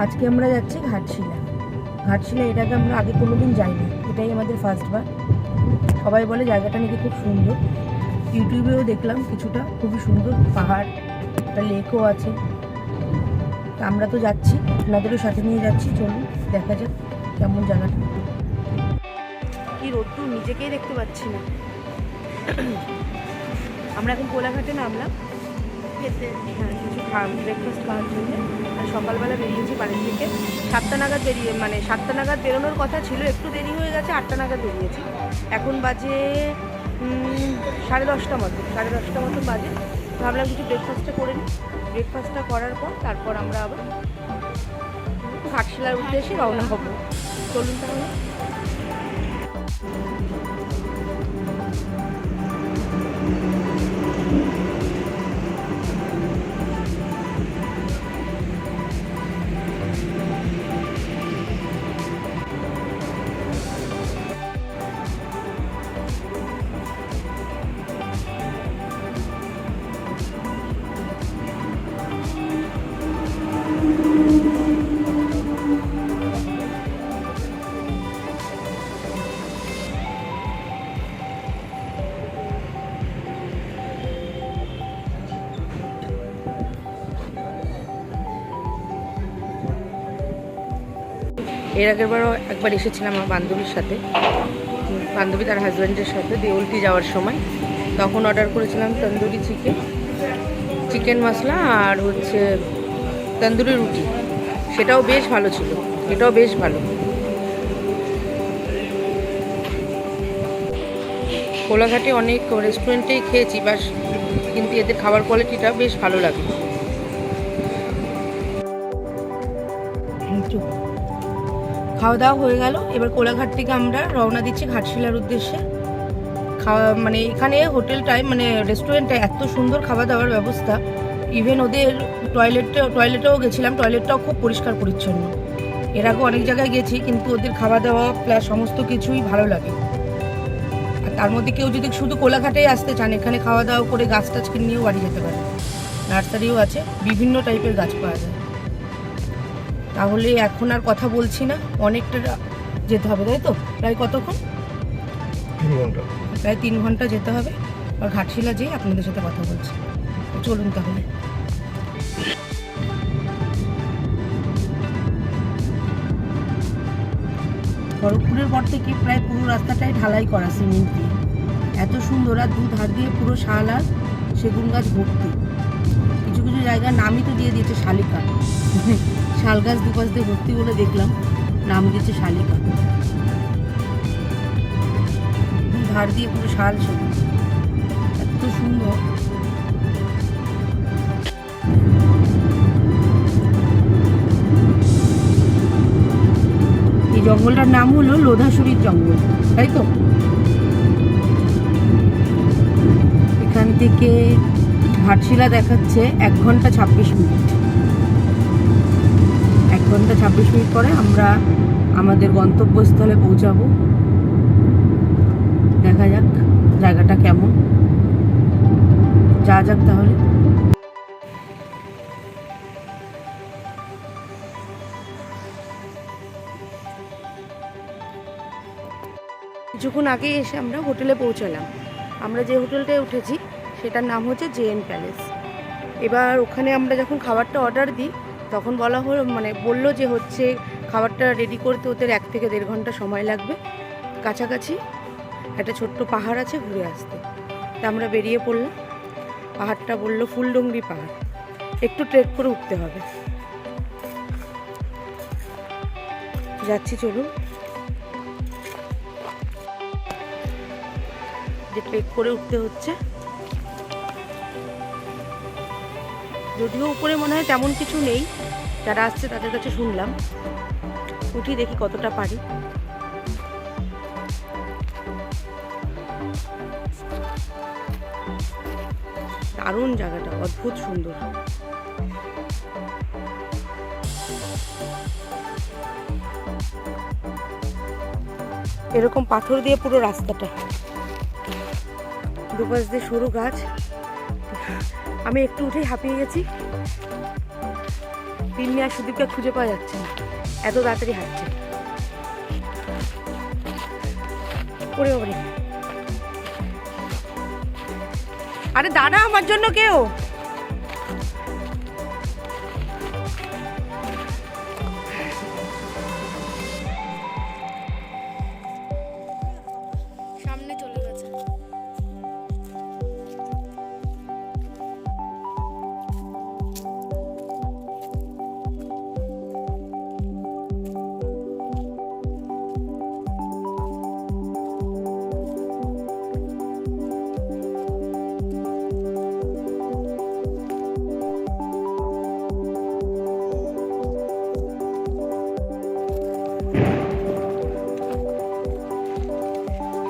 আজকে আমরা যাচ্ছি ঘাটশিলা। ঘাটশিলা এটাকে আমরা আগে কোনোদিন যাইনি, এটাই আমাদের ফার্স্টবার। সবাই বলে জায়গাটা নাকি খুব সুন্দর, ইউটিউবেও দেখলাম কিছুটা, খুবই সুন্দর পাহাড়, একটা লেকও আছে। তা আমরা তো যাচ্ছি, আপনাদেরও সাথে নিয়ে যাচ্ছি, চলুন দেখা যাক কেমন জায়গাটা। কি রোদ্দুর, নিজেকেই দেখতে পাচ্ছি না। আমরা এখন কোলাঘাটে নামলাম খেতে, হ্যাঁ কিছু ব্রেকফাস্ট খাওয়ার জন্য। আর সকালবেলা বেরিয়েছি বাড়ি থেকে 7টা নাগাদ মানে 7টা নাগাদ বেরোনোর কথা ছিল, একটু দেরি হয়ে গেছে, 8টা নাগাদ বেরিয়েছি। এখন বাজে 10:30 মতো, 10:30 মতো বাজে। ভাবলাম কিছু ব্রেকফাস্টটা করে নিই, ব্রেকফাস্টটা করার পর তারপর আমরা আবার ঘাটশিলার উদ্দেশ্যে রওনা হব। চলুন তাহলে। এর আগেরবারও একবার এসেছিলাম আমার বান্ধবীর সাথে, বান্ধবী তার হাজব্যান্ডের সাথে দেউলটি যাওয়ার সময়। তখন অর্ডার করেছিলাম তন্দুরি চিকেন মশলা আর হচ্ছে তন্দুরি রুটি, সেটাও বেশ ভালো ছিল, এটাও বেশ ভালো। কোলাঘাটে অনেক রেস্টুরেন্টেই খেয়েছি বাস, কিন্তু এদের খাবার কোয়ালিটিটা বেশ ভালো লাগে। খাওয়া দাওয়া হয়ে গেল, এবার কোলাঘাট থেকে আমরা রওনা দিচ্ছি ঘাটশিলার উদ্দেশ্যে। খাওয়া মানে এখানে হোটেলটায় মানে রেস্টুরেন্টে এত সুন্দর খাওয়া দাওয়ার ব্যবস্থা, ইভেন ওদের টয়লেটেও গেছিলাম, টয়লেটটাও খুব পরিষ্কার পরিচ্ছন্ন। এর আগে অনেক জায়গায় গেছি, কিন্তু ওদের খাওয়া দাওয়া প্লাস সমস্ত কিছুই ভালো লাগে। আর তার মধ্যে কেউ যদি শুধু কোলাঘাটেই আসতে চান, এখানে খাওয়া দাওয়া করে গাছ টাছ কিনে নিয়েও বাড়ি যেতে পারে। নার্সারিও আছে, বিভিন্ন টাইপের গাছ পাওয়া যায়। তাহলে এখন আর কথা বলছি না, অনেকটা যেতে হবে, তাই তো? প্রায় কতক্ষণ? 3 ঘন্টা, প্রায় 3 ঘন্টা যেতে হবে। আর ঘাটশিলা যেয়ে আপনাদের সাথে কথা বলছি, চলুন তাহলে। খড়গপুরের পর থেকে প্রায় পুরো রাস্তাটাই ঢালাই করা সিমেন্ট দিয়ে, এত সুন্দর। আর দুধার দিয়ে পুরো শাল আর সেগুন গাছ ভর্তি। কিছু কিছু জায়গার নামই তো দিয়ে দিয়েছে শালিকা, শাল গাছ দুপাশ দিয়ে ভর্তি বলে দেখলাম নাম দিয়েছে শালিকা। দুধার দিয়ে পুরো শাল সেগুন, এত সুন্দর। এই জঙ্গলটার নাম হলো লোধাশুরির জঙ্গল, তাই তো? এখান থেকে ঘাটশিলা দেখাচ্ছে 1 ঘন্টা 26 মিনিট। 1 ঘন্টা 26 মিনিট পরে আমরা আমাদের গন্তব্যস্থলে পৌঁছাবো। দেখা যাক জায়গাটা কেমন, যা যাক তাহলে। কিছুক্ষণ আগে এসে আমরা হোটেলে পৌঁছালাম। আমরা যে হোটেলটায় উঠেছি সেটার নাম হচ্ছে জেএন প্যালেস। এবার ওখানে আমরা যখন খাবারটা অর্ডার দিই তখন বলা হলো মানে বললো যে হচ্ছে খাবারটা রেডি করতে ওদের 1 থেকে 1.5 ঘন্টা সময় লাগবে। কাছাকাছি একটা ছোট্ট পাহাড় আছে, ঘুরে আসতে। তা আমরা বেরিয়ে পড়লাম। পাহাড়টা বললো ফুলডুংরি পাহাড়, একটু ট্রেক করে উঠতে হবে। যাচ্ছি, চলুন। যে ট্রেক করে উঠতে হচ্ছে, যদিও উপরে মনে হয় তেমন কিছু নেই, যারা আসছে তাদের কাছে শুনলাম। উঠি, দেখি কতটা পারি। দারুণ জায়গাটা, অদ্ভুত সুন্দর। এরকম পাথর দিয়ে পুরো রাস্তাটা, দুপাশ দিয়ে সরু গাছ। আমি একটু উঠেই হাঁপিয়ে গেছি। তিন্নি আর সুদীপকে খুঁজে পাওয়া যাচ্ছে না, এত তাড়াতাড়ি হাঁটছে। ওরে ওরে, আরে দাদা আমার জন্য কেউ সামনে চলে গেছে।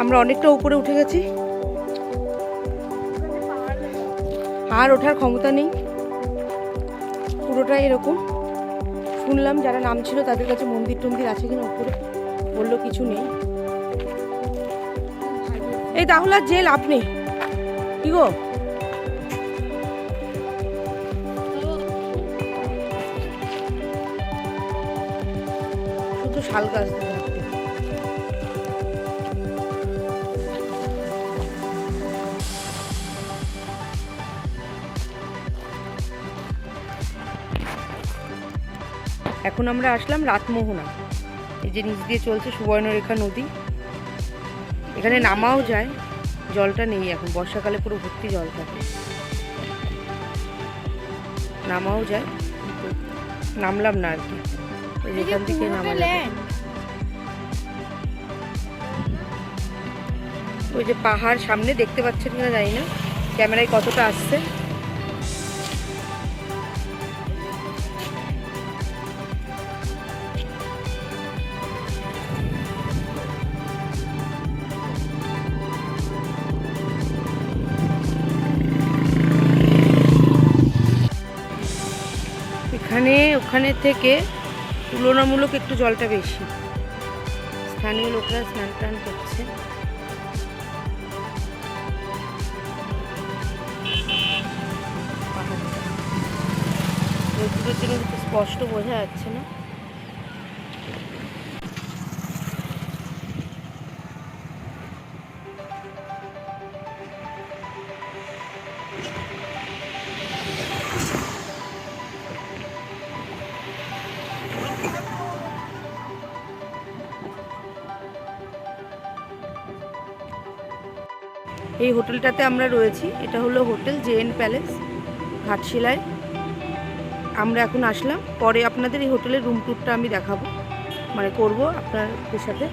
আমরা অনেকটা উপরে উঠে গেছি, আর ওঠার ক্ষমতা নেই, পুরোটাই এরকম। শুনলাম যারা নাম ছিল তাদের কাছে মন্দির টন্দির আছে কিনা উপরে, বললো কিছু নেই। এই তাহলে আর যে লাভ নেই, কি গো? শুধু শাল গাছ দেখতে। এখন আমরা আসলাম রাতমোহনা, এই যে নিচ দিয়ে চলছে সুবর্ণরেখা নদী, এখানে নামাও যায়, জলটা নেই এখন, বর্ষাকালে পুরো ভর্তি জল থাকে, নামাও যায়, নামলাম না আর কি, এখান থেকে নামা যায়। ওই যে পাহাড় সামনে দেখতে পাচ্ছেন কিনা জানি না, ক্যামেরায় কতটা আসছে। ওখানে থেকে তুলনামূলক একটু জলটা বেশি, স্থানীয় লোকরা স্নান টান করছে। রোদ্দুরের জন্য কিছু স্পষ্ট বোঝা যাচ্ছে না। এই হোটেলটাতে আমরা রয়েছি, এটা হলো হোটেল জেএন প্যালেস ঘাটশিলায়। আমরা এখন আসলাম, পরে আপনাদের এই হোটেলের রুম ট্যুরটা আমি দেখাবো, মানে করব আপনাদের সাথে।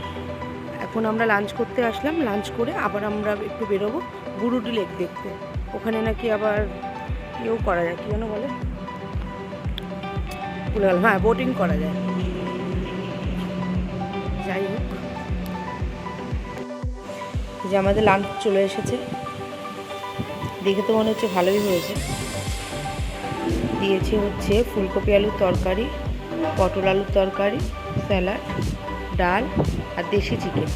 এখন আমরা লাঞ্চ করতে আসলাম, লাঞ্চ করে আবার আমরা একটু বেরোবো বুরুডি লেক দেখতে। ওখানে নাকি আবার ইয়েও করা যায়, কি যেন বলে, ভুলে গেলাম, হ্যাঁ বোটিং করা যায়। যাই হোক, যে আমাদের লাঞ্চ চলে এসেছে, দেখে তো মনে হচ্ছে ভালোই হয়েছে। দিয়েছে হচ্ছে ফুলকপি আলুর তরকারি, পটল আলুর তরকারি, স্যালাড, ডাল আর দেশি চিকেন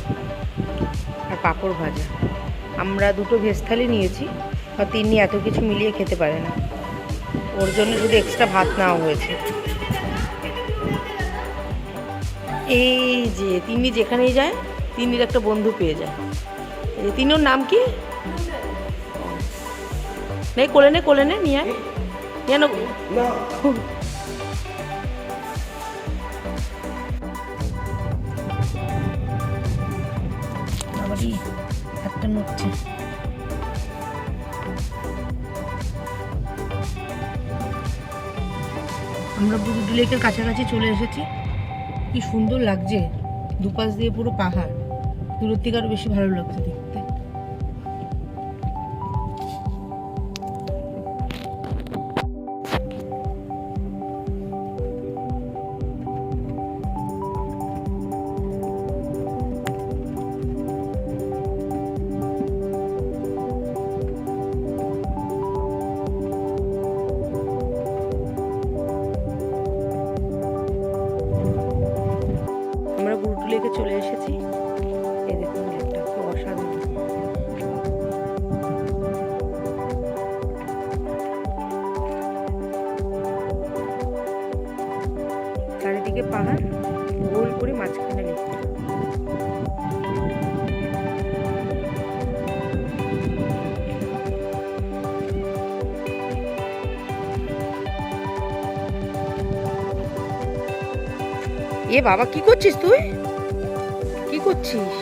আর পাঁপড় ভাজা। আমরা দুটো ভেজ থালি নিয়েছি, আর তিন্নি এত কিছু মিলিয়ে খেতে পারে না, ওর জন্য শুধু এক্সট্রা ভাত নেওয়া হয়েছে। এই যে তিন্নি যেখানেই যায় তিন্নির একটা বন্ধু পেয়ে যায়। এই তিন্নির নাম কি? নেই, কোলে নে নিয়ে কেন? আবারই একটা নড়ছে। আমরা বুরুডি লেকের কাছাকাছি চলে এসেছি, কি সুন্দর লাগছে, দুপাশ দিয়ে পুরো পাহাড়, দূরের থেকে আরো বেশি ভালো লাগছে দেখতে। আমরা বুরুডি লেকে চলে এসেছি, এই দেখুন লেকটা কি অসাধারণ। চারিদিকে পাহাড়, গোল করে মাঝখানে লিফট। এ বাবা, কি করছিস তুই? কি করছিস?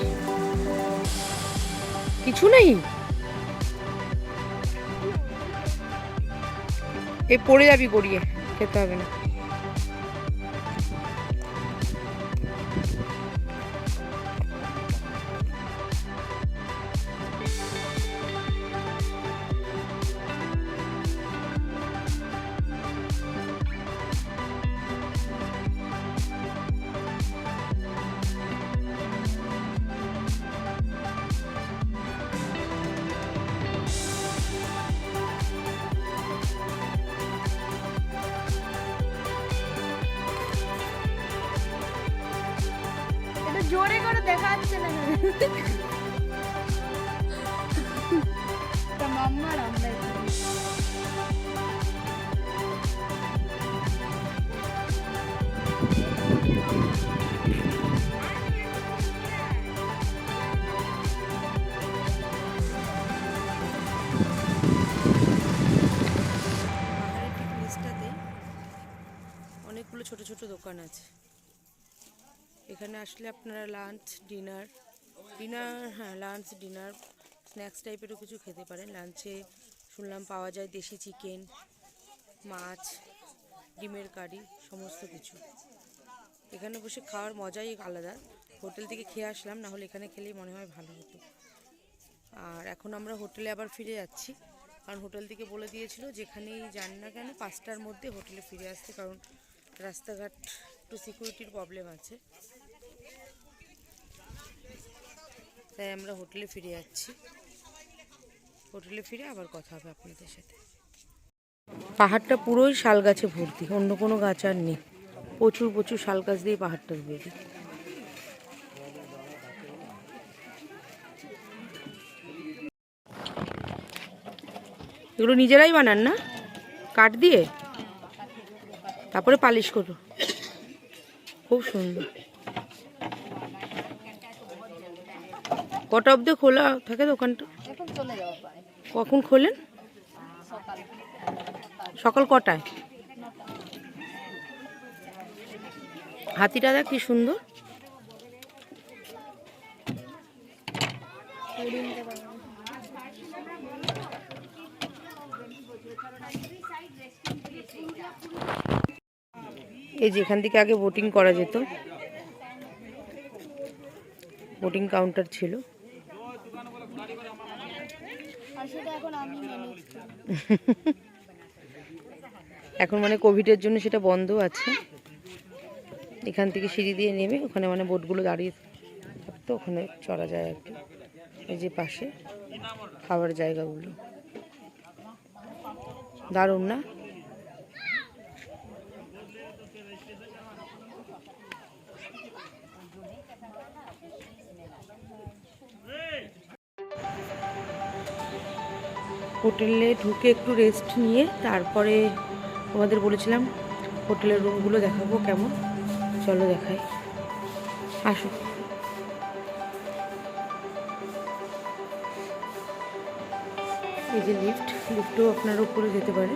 কিছু নেই, এ পড়ে যাবি, গড়িয়ে খেতে হবে না। জোরে করে দেখা যাচ্ছে না তা মাম্মার আমরা অনেকগুলো ছোট ছোট দোকান আছে। এখানে আসলে আপনারা লাঞ্চ ডিনার হ্যাঁ লাঞ্চ ডিনার স্ন্যাক্স টাইপেরও কিছু খেতে পারেন। লাঞ্চে শুনলাম পাওয়া যায় দেশি চিকেন, মাছ, ডিমের কারি, সমস্ত কিছু। এখানে বসে খাওয়ার মজাই আলাদা। হোটেল থেকে খেয়ে আসলাম, না হলে এখানে খেলেই মনে হয় ভালো হতো। আর এখন আমরা হোটেলে আবার ফিরে যাচ্ছি, কারণ হোটেল থেকে বলে দিয়েছিল যেখানেই যান না কেন 5টার মধ্যে হোটেলে ফিরে আসতে, কারণ রাস্তাঘাট একটু সিকিউরিটির প্রবলেম আছে। তাই আমরা হোটেলে ফিরে যাচ্ছি। হোটেলে ফিরে আবার কথা হবে আপনাদের সাথে। পাহাড়টা পুরোই শাল গাছে ভর্তি, অন্য কোনো গাছ আর নেই। প্রচুর প্রচুর শাল গাছ দিয়ে পাহাড়টা ভর্তি। এগুলো নিজেরাই বানান না, কাঠ দিয়ে তারপরে পালিশ করো, খুব সুন্দর। কটা অবধি খোলা থাকে দোকানটা? কখন খোলেন? সকাল কটায়? হাতিটা দেখ কি সুন্দর। এই যেখান থেকে আগে বোটিং করা যেত, বোটিং কাউন্টার ছিল। এখন মানে কোভিডের জন্য সেটা বন্ধ আছে। এখান থেকে সিঁড়ি দিয়ে নেমে ওখানে মানে বোটগুলো দাঁড়িয়ে থাকতো, ওখানে চড়া যায় আর কি। এই যে পাশে খাওয়ার জায়গাগুলো দারুণ না? হোটেলে ঢুকে একটু রেস্ট নিয়ে তারপরে তোমাদের বলেছিলাম হোটেলের রুমগুলো দেখাবো কেমন। চলো দেখাই, আসো। এই যে লিফটও আপনারা উপরে যেতে পারে,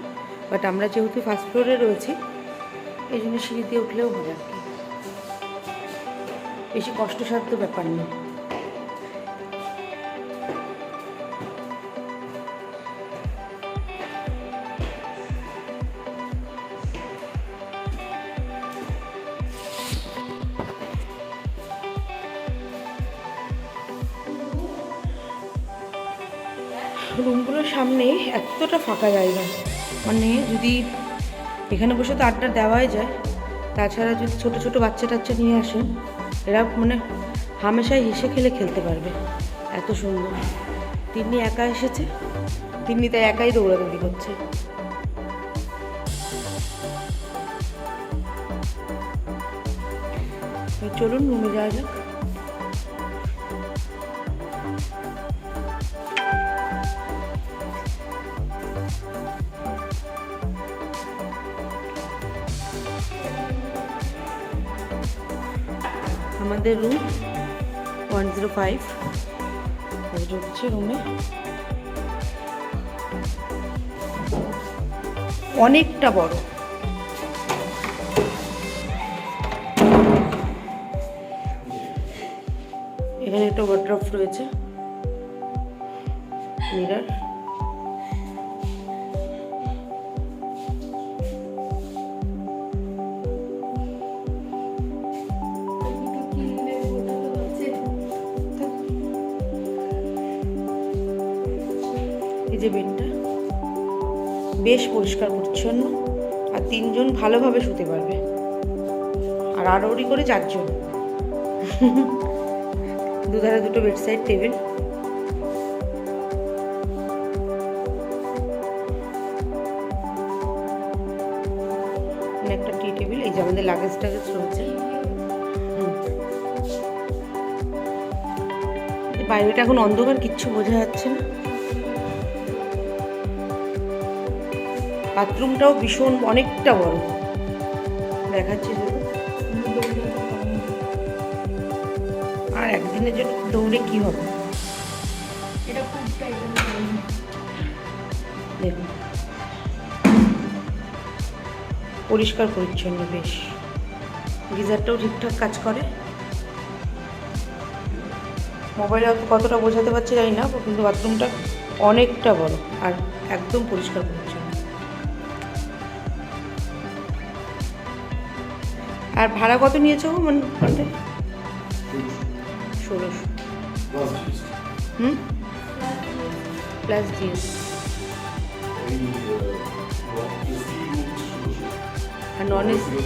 বাট আমরা যেহেতু ফার্স্ট ফ্লোরে রয়েছি এই জন্য সিঁড়ি দিয়ে উঠলেও হবে আর কি, বেশি কষ্টসাধ্য ব্যাপার নেই। রুমগুলোর সামনে এতটা ফাঁকা জায়গা, মানে যদি এখানে বসে তো আড্ডা দেওয়াই যায়, তাছাড়া যদি ছোটো ছোটো বাচ্চা টাচ্চা নিয়ে আসেন এরা মানে হামেশাই হেসে খেলে খেলতে পারবে, এত সুন্দর। তিন্নি একা এসেছে, তিন্নি তাই একাই দৌড়াদৌড়ি করছে। চলুন রুমে যাওয়া যাক। আমাদের রুম 105 হচ্ছে রুমে। অনেকটা বড়। এখানে একটা ওয়ার্ড্রপ রয়েছে, মিরর। এই যে বেডটা বেশ পরিষ্কার পরিচ্ছন্ন, আর 3 জন ভালোভাবে শুতে পারবে, আর আড়াআড়ি করে 4 জন। দুধারে দুটো বেড সাইড টেবিল। একটা টি টেবিল। এই যে আমাদের লাগেজ টাগেজ রয়েছে। বাইরেটা এখন অন্ধকার, কিচ্ছু বোঝা যাচ্ছে না। বাথরুমটাও ভীষণ অনেকটা বড় দেখাচ্ছে। আর একদিনের জন্য দৌড়ে কি হবে, এটা খুব দেখুন পরিষ্কার পরিচ্ছন্ন বেশ। গিজারটাও ঠিকঠাক কাজ করে। মোবাইলে কতটা বোঝাতে পারছি জানি না, কিন্তু বাথরুমটা অনেকটা বড় আর একদম পরিষ্কার পরিচ্ছন্ন। আর ভাড়া কত নিয়েছো মানে 1600? Plus GST. আর নন এসি,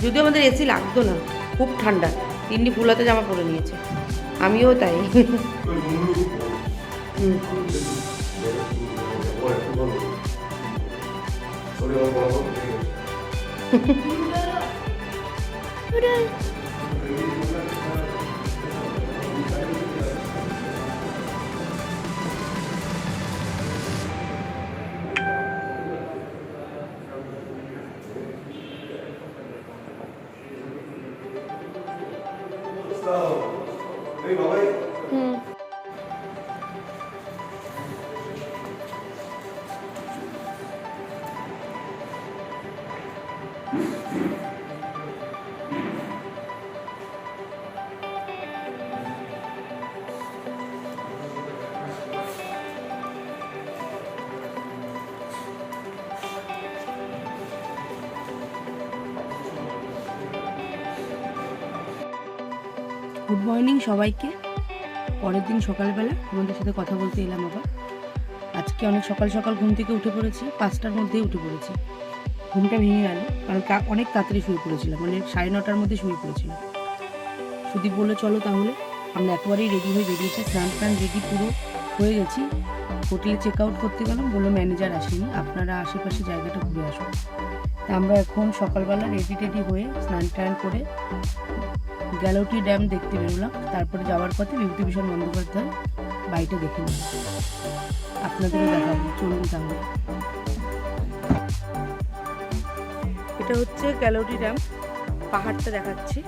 যদিও আমাদের এসি লাগতো না, খুব ঠান্ডা। তিন্নি ফুলাতে জামা পরে নিয়েছে, আমিও তাই। গুড মর্নিং সবাইকে। পরের দিন সকালবেলা তোমাদের সাথে কথা বলতে এলাম আবার। আজকে অনেক সকাল সকাল ঘুম থেকে উঠে পড়েছি, 5টার মধ্যেই উঠে পড়েছি। ঘুমটা ভেঙে গেল কারণ অনেক তাড়াতাড়ি শুয়ে পড়েছিলাম, মানে 9:30টার মধ্যে শুয়ে পড়েছিলাম। সুদীপ বললো চলো তাহলে। আমরা একেবারেই রেডি হয়ে বেরিয়েছি, স্নান টান রেডি পুরো হয়ে গেছি। হোটেলে চেক আউট করতে গেলাম, বললো ম্যানেজার আসেনি, আপনারা আশেপাশে জায়গাটা ঘুরে আসুন। তা আমরা এখন সকালবেলা রেডি টেডি হয়ে স্নান টান করে গ্যালোটি ড্যাম দেখতে বেরোলাম। তারপরে যাওয়ার পথে বিভূতিভূষণ বন্দ্যোপাধ্যায় বাড়িটা দেখে নিলাম, আপনাদেরও দেখাবো। চলুন তাহলে। এটা হচ্ছে গ্যালোটি ড্যাম, পাহাড়টা দেখাচ্ছি।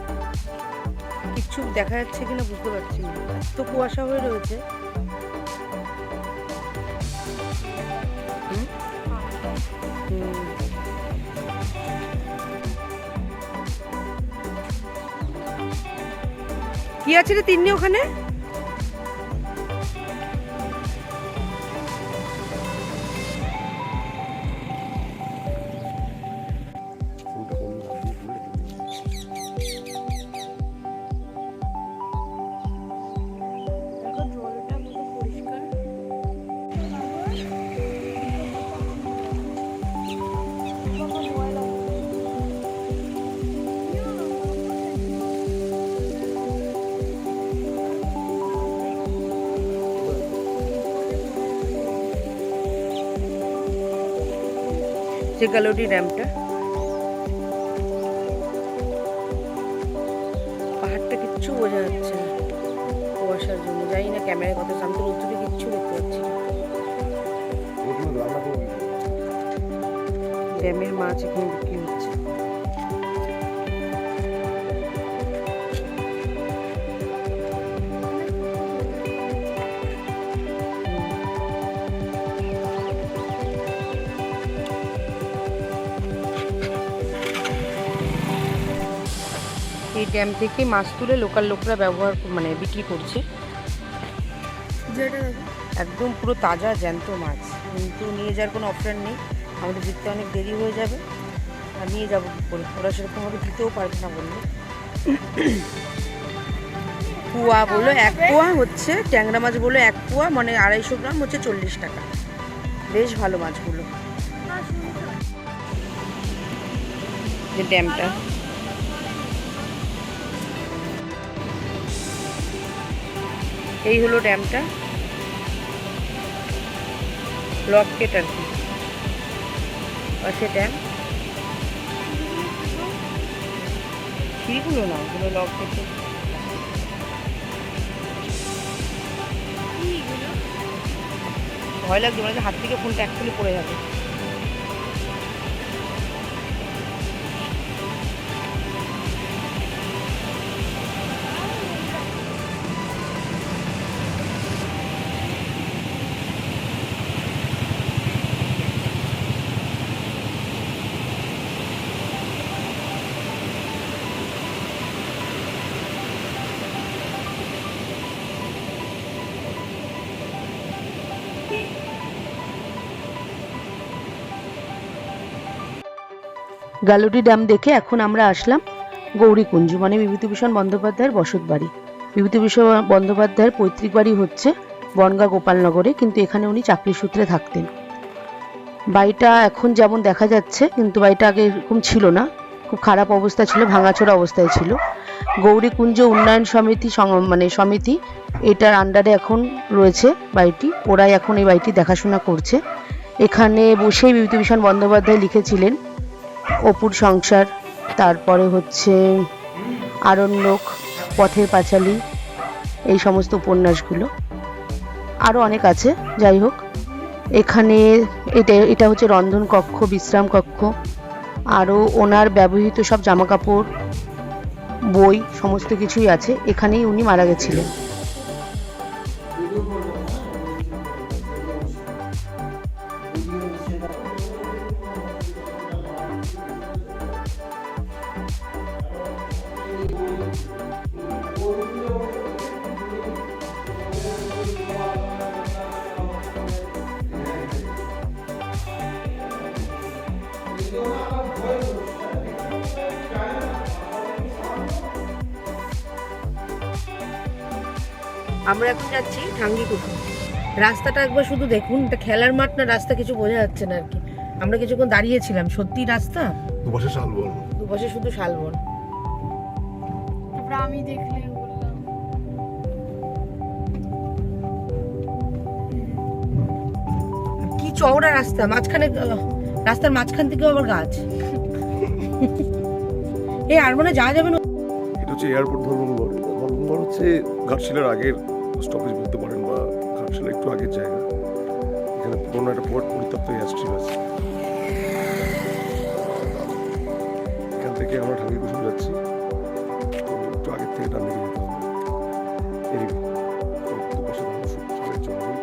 কিচ্ছু দেখা যাচ্ছে কিনা বুঝতে পারছি না, এত কুয়াশা হয়ে রয়েছে। কি আছে রে তিন্নি ওখানে? যে গ্যালোটি ড্যামটা, পাহাড়টা কিচ্ছু বোঝা যাচ্ছে না কুয়াশার জন্য। জানি না ক্যামেরায় কত শান্ত, রোদ্দুরে কিচ্ছু দেখতে পাচ্ছি না। ড্যামের মাছ এখন বিক্রি হচ্ছে। এই ড্যাম থেকে মাছ তুলে লোকাল লোকরা ব্যবহার মানে বিক্রি করছে। একদম পুরো তাজা জ্যান্ত মাছ, কিন্তু নিয়ে যাওয়ার কোনো অপশান নেই, আমাদের দিতে অনেক দেরি হয়ে যাবে। আর নিয়ে যাবো কী করে, ওরা সেরকমভাবে দিতেও পারবে না বললো। পোয়া বললো 1 পোয়া হচ্ছে, ট্যাংরা মাছ বললো 1 পোয়া মানে 250 গ্রাম হচ্ছে 40 টাকা। বেশ ভালো মাছগুলো। যে ড্যামটা, এই হলো ড্যামটা, লক গেট আর কি, পাশে ড্যাম। সিঁড়িগুলো না, ওগুলো লক গেটে। ভয় লাগছে, মানে হাত থেকে ফোনটা অ্যাকচুয়ালি পড়ে যাবে। গালুডি ড্যাম দেখে এখন আমরা আসলাম গৌরীকুঞ্জ, মানে বিভূতিভূষণ বন্দ্যোপাধ্যায়ের বসত বাড়ি। বিভূতিভূষণ বন্দ্যোপাধ্যায়ের পৈতৃক বাড়ি হচ্ছে বনগাঁ গোপালনগরে, কিন্তু এখানে উনি চাকরি সূত্রে থাকতেন। বাড়িটা এখন যেমন দেখা যাচ্ছে, কিন্তু বাড়িটা আগে এরকম ছিল না, খুব খারাপ অবস্থা ছিল, ভাঙাচোরা অবস্থায় ছিল। গৌরীকুঞ্জ উন্নয়ন সমিতি মানে সমিতি, এটার আন্ডারে এখন রয়েছে বাড়িটি, ওরাই এখন এই বাড়িটি দেখাশোনা করছে। এখানে বসেই বিভূতিভূষণ বন্দ্যোপাধ্যায় লিখেছিলেন অপুর সংসার, তারপরে হচ্ছে আরণ্যক, পথের পাঁচালী, এই সমস্ত উপন্যাসগুলো, আরও অনেক আছে। যাই হোক, এখানে এটা হচ্ছে রন্ধন কক্ষ, বিশ্রাম কক্ষ, আরও ওনার ব্যবহৃত সব জামাকাপড়, বই, সমস্ত কিছুই আছে। এখানেই উনি মারা গেছিলেন। আমরা এখন যাচ্ছি ঢাঙ্গিকুঠু। রাস্তাটা একবার শুধু দেখুন, এটা খেলার মাঠ না রাস্তা কিছু বোঝা যাচ্ছে না আর কি। আমরা কিছুক্ষণ দাঁড়িয়েছিলাম, সত্যি রাস্তা দুপাশে শালবন, দুপাশে শুধু শালবন। আমি দেখলে বললাম কি চওড়া রাস্তা, মাঝখানে রাস্তার মাঝখান থেকেও আবার গাছ। এই আর মানে যাওয়া যাবে না। এটা হচ্ছে এয়ারপোর্ট ধর্মনগর। ধর্মনগর হচ্ছে ঘাটশিলার আগের স্টপেজ বলতে পারেন, বা ঘাটশিলার একটু আগের জায়গা। এখানে পুরোনো একটা পরিত্যক্ত এয়ারস্ট্রিপ আছে। এখান থেকে আমরা ঢাঙ্গিকুঠু যাচ্ছি, তো একটু আগের থেকে ডান দিকে যেতে হবে। এই দুপাশে সবাই জঙ্গল।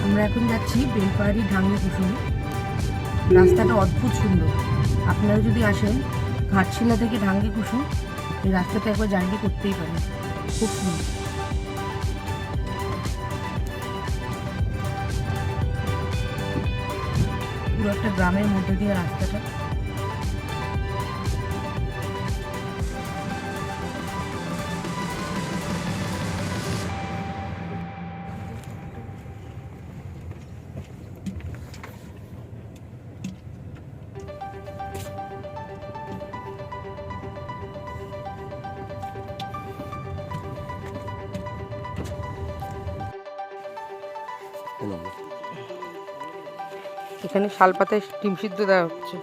আমরা এখন যাচ্ছি বেলপাহাড়ি ঢাঙ্গিকুঠু। রাস্তাটা অদ্ভুত সুন্দর। আপনারা যদি আসেন ঘাটশিলা থেকে ঢাঙ্গিকুঠু, এই রাস্তাটা একবার জার্নি করতেই পারেন, খুব সুন্দর। পুরো একটা গ্রামের মধ্যে দিয়ে রাস্তাটা। এখানে শালপাতায় ডিম সিদ্ধ দেওয়া হচ্ছে।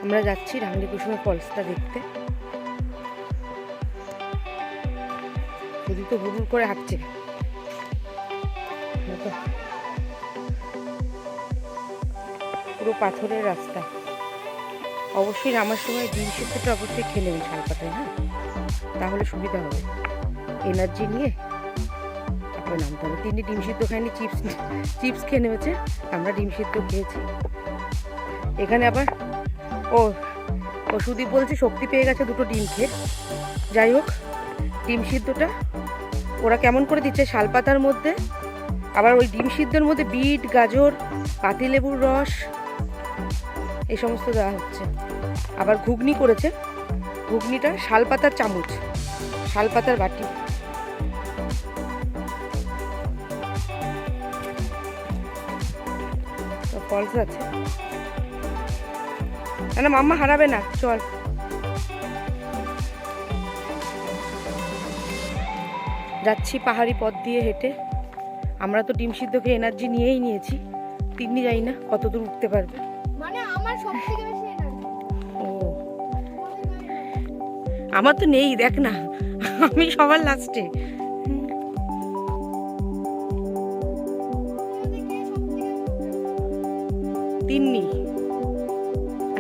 আমরা যাচ্ছি রাংলি কুসুমের ফলসটা দেখতে। যদি তো হুড় করে হাঁটছে, দেখো পুরো পাথরের রাস্তা। অবশ্যই নামার সময় ডিম সিদ্ধটা অবশ্যই খেয়ে নেবেন শালপাতায়, হ্যাঁ, তাহলে সুবিধা হবে। এনার্জি নিয়ে তারপরে নামতে হবে। তিনি ডিম সিদ্ধ খায়নি, চিপস খেয়ে নেমেছে, আমরা ডিম সিদ্ধ খেয়েছি। এখানে আবার ও সুদীপ বলছে শক্তি পেয়ে গেছে দুটো ডিম খেয়ে। যাই হোক, ডিম সিদ্ধটা ওরা কেমন করে দিচ্ছে শালপাতার মধ্যে, আবার ওই ডিম সিদ্ধের মধ্যে বিট, গাজর, পাতিলেবুর রস এই সমস্ত দেওয়া হচ্ছে। আবার ঘুগনি করেছে, ঘুগনিটা শালপাতার চামচ, শালপাতার বাটি। ফলস আছে না, মাম্মা হারাবে না, চল। যাচ্ছি পাহাড়ি পথ দিয়ে হেঁটে। আমরা তো ডিম সিদ্ধ খেয়ে এনার্জি নিয়েই নিয়েছি, তিন্নি যাই না কত দূর উঠতে পারবে। মানে আমার সবথেকে বেশি এনার্জি। ও আমার তো নেই, দেখ না, আমি সবার লাস্টে। তিন্নি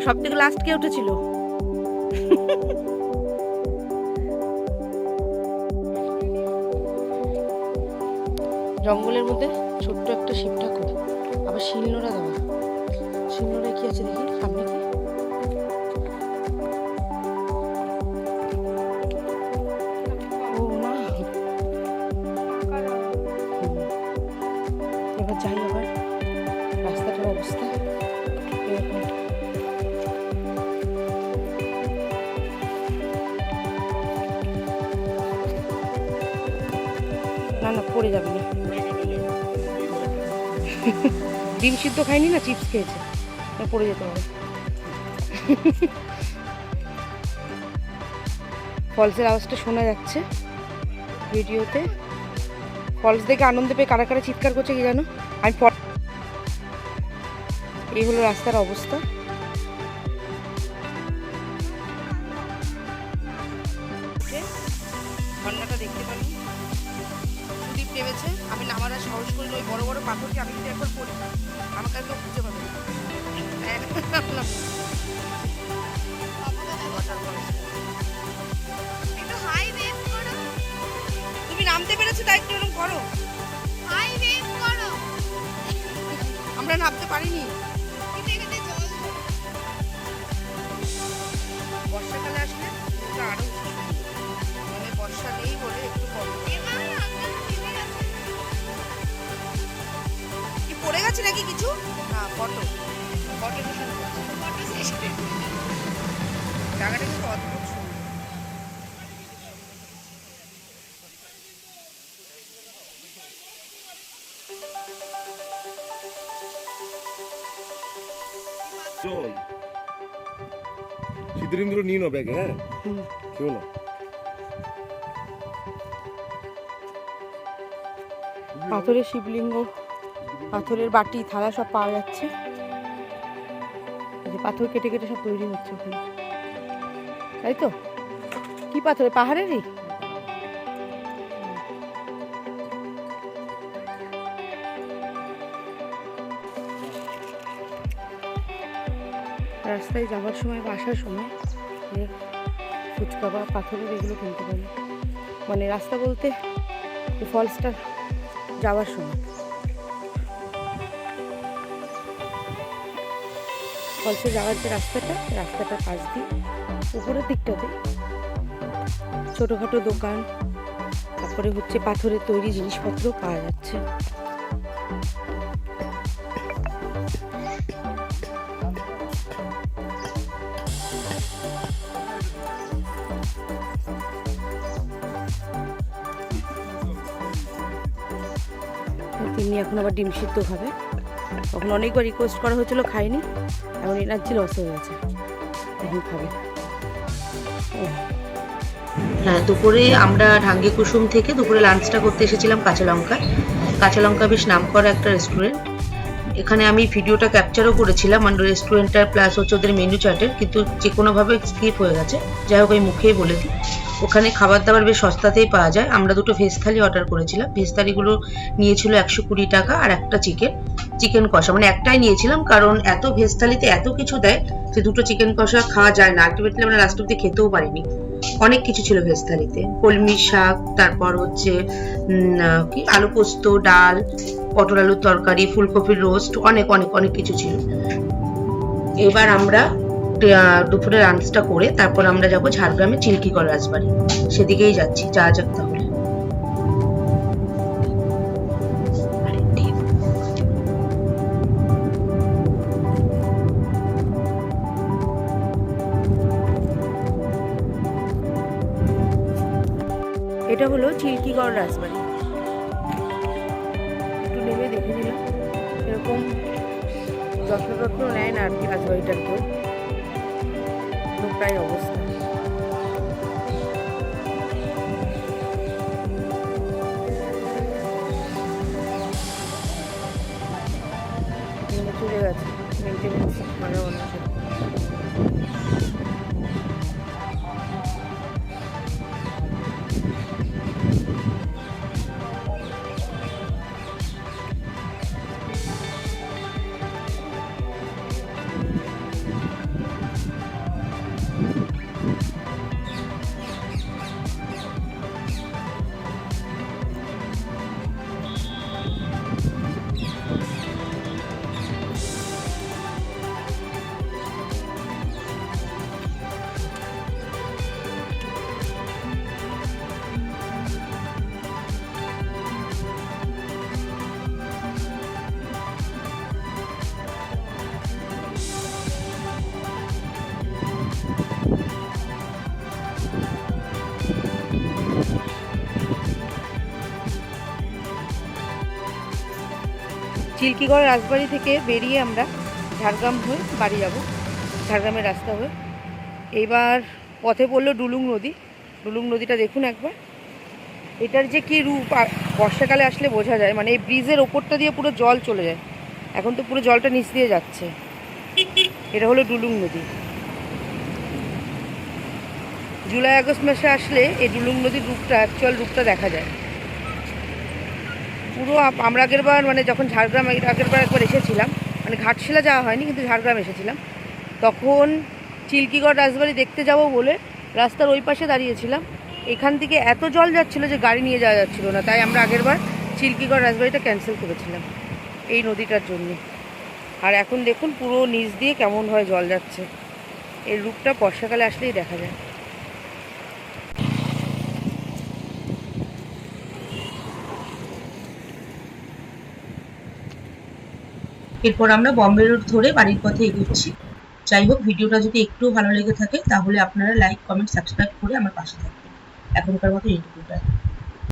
সব থেকে লাস্ট কে উঠেছিল? জঙ্গলের মধ্যে ছোট্ট একটা শিব ঠাকুর, আবার শিলনোড়া দেওয়া। শিলনোড়ায় কি আছে দেখি সামনে কি? ও না, এবার যাই। আবার রাস্তাটার অবস্থা এরকম। না না, পড়ে যাবে না। ডিম সিদ্ধ খায়নি না, চিপস খেয়েছে, পড়ে যেতে পারে। ফলসের আওয়াজটা শোনা যাচ্ছে ভিডিওতে। ফলস দেখে আনন্দ পেয়ে কারা কারা চিৎকার করছে কি জানো? আমি এই হলো রাস্তার অবস্থা। ঝর্ণাটা দেখতে পারি, সুদীপ নেমেছে, আমি নামার আর সাহস করি ওই বড় বড় পাথরকে আমি যদি একবার পড়ি আমাকে আর কেউ খুঁজে পাবে না। একটু হাই ওয়েভ করো, তুমি নামতে পেরেছো তাই একটু এরকম করো। হাই ওয়েভ করো। আমরা নামতে পারিনি। কেটে কেটে জল ধরো। বর্ষাকালে আসলে এটা আরো উঁচু। মানে বর্ষা নেই বলে একটু কম। এবার আমরা নেমে গেছে। কি পড়ে গেছে নাকি কিছু? না, ফটো সেশন করছে। Photo session. জায়গাটা কিন্তু অদ্ভুত সুন্দর। চল সিদ্ধিরিন্দ্র নিয়ে নাও ব্যাগে, হ্যাঁ কেউ না। পাথরের শিবলিঙ্গ, পাথরের বাটি, থালা সব পাওয়া যাচ্ছে। এই যে পাথর কেটে কেটে সব তৈরি হচ্ছে ওখানে, তাই তো? কি পাথর? পাহাড়েরই? রাস্তায় যাওয়ার সময় বা আসার সময় ফুচকা বা পাথরের এগুলো কিনতে পারি। মানে রাস্তা বলতে ফলসটা যাওয়ার সময়, ফলসে যাওয়ার যে রাস্তাটার পাশ দিয়ে উপরের দিকটাতে ছোটোখাটো দোকান, তারপরে হচ্ছে পাথরের তৈরি জিনিসপত্র পাওয়া যাচ্ছে। এমনি এখন আবার ডিম সিদ্ধ খাবে। তখন অনেকবার রিকোয়েস্ট করা হয়েছিল, খাইনি। এখন এনার্জি লস হয়ে গেছে, এখন খাবে। হ্যাঁ, দুপুরে আমরা ঢাঙ্গি কুসুম থেকে দুপুরে লাঞ্চটা করতে এসেছিলাম কাঁচা লঙ্কা। কাঁচা লঙ্কা বেশ নামকরা একটা রেস্টুরেন্ট। এখানে আমি ভিডিওটা ক্যাপচারও করেছিলাম, মানে রেস্টুরেন্টটার প্লাস হচ্ছে ওদের মেনু চার্টের, কিন্তু যে কোনোভাবে স্কিপ হয়ে গেছে। যাই হোক, আমি মুখেই বলে দিই, ওখানে খাবার দাবার বেশ সস্তাতেই পাওয়া যায়। আমরা দুটো ভেজ থালি অর্ডার করেছিলাম। ভেজ থালিগুলো নিয়েছিল 120 টাকা, আর একটা চিকেন কষা, মানে একটাই নিয়েছিলাম কারণ এত ভেজ থালিতে এত কিছু দেয় যে দুটো চিকেন কষা খাওয়া যায় না। আলটিমেটলি আমরা লাস্ট অব্দি খেতেও পারিনি। অনেক কিছু ছিল ভেজ থালিতে, কলমি শাক, তারপর হচ্ছে কি আলু পোস্ত, ডাল, পটল আলুর তরকারি, ফুলকপির রোস্ট, অনেক অনেক অনেক কিছু ছিল। এবার আমরা দুপুরে লাঞ্চটা করে তারপর আমরা যাবো ঝাড়গ্রামে চিল্কিগড় রাজবাড়ি, সেদিকেই যাচ্ছি। যাওয়া যাক তাহলে। এটা হলো চিল্কিগড় রাজবাড়ি। একটু নেমে দেখে নিলাম, এরকম যত্ন নেয় না আর কি রাজবাড়িটার কেউ, তো প্রায় অবস্থা। চলে গেছে মেনটেনেন্স, মানে অন্য চিল্কিগড় রাজবাড়ি থেকে বেরিয়ে আমরা ঝাড়গ্রাম হয়ে বাড়ি যাব, ঝাড়গ্রামের রাস্তা হয়ে। এইবার পথে পড়লো ডুলুং নদী। ডুলুং নদীটা দেখুন একবার, এটার যে কী রূপ বর্ষাকালে আসলে বোঝা যায়। মানে এই ব্রিজের ওপরটা দিয়ে পুরো জল চলে যায়, এখন তো পুরো জলটা নিচ দিয়ে যাচ্ছে। এটা হলো ডুলুং নদী। জুলাই আগস্ট মাসে আসলে এই ডুলুং নদীর রূপটা, অ্যাকচুয়াল রূপটা দেখা যায় পুরো। আমরা আগেরবার মানে যখন ঝাড়গ্রাম আগেরবার একবার এসেছিলাম, মানে ঘাটশিলা যাওয়া হয়নি কিন্তু ঝাড়গ্রাম এসেছিলাম, তখন চিল্কিগড় রাজবাড়ি দেখতে যাব বলে রাস্তার ওই পাশে দাঁড়িয়েছিলাম। এখান থেকে এত জল যাচ্ছিলো যে গাড়ি নিয়ে যাওয়া যাচ্ছিলো না, তাই আমরা আগেরবার চিল্কিগড় রাজবাড়িটা ক্যান্সেল করেছিলাম এই নদীটার জন্য। আর এখন দেখুন পুরো নিচ দিয়ে কেমন হয় জল যাচ্ছে। এর রূপটা বর্ষাকালে আসলেই দেখা যায়। এরপর আমরা বম্বে রোড ধরে বাড়ির পথে এগোচ্ছি। যাই হোক, ভিডিওটা যদি একটু ভালো লেগে থাকে তাহলে আপনারা লাইক, কমেন্ট, সাবস্ক্রাইব করে আমার পাশে থাকবেন। এখনকার মতো এইটুকুটাই।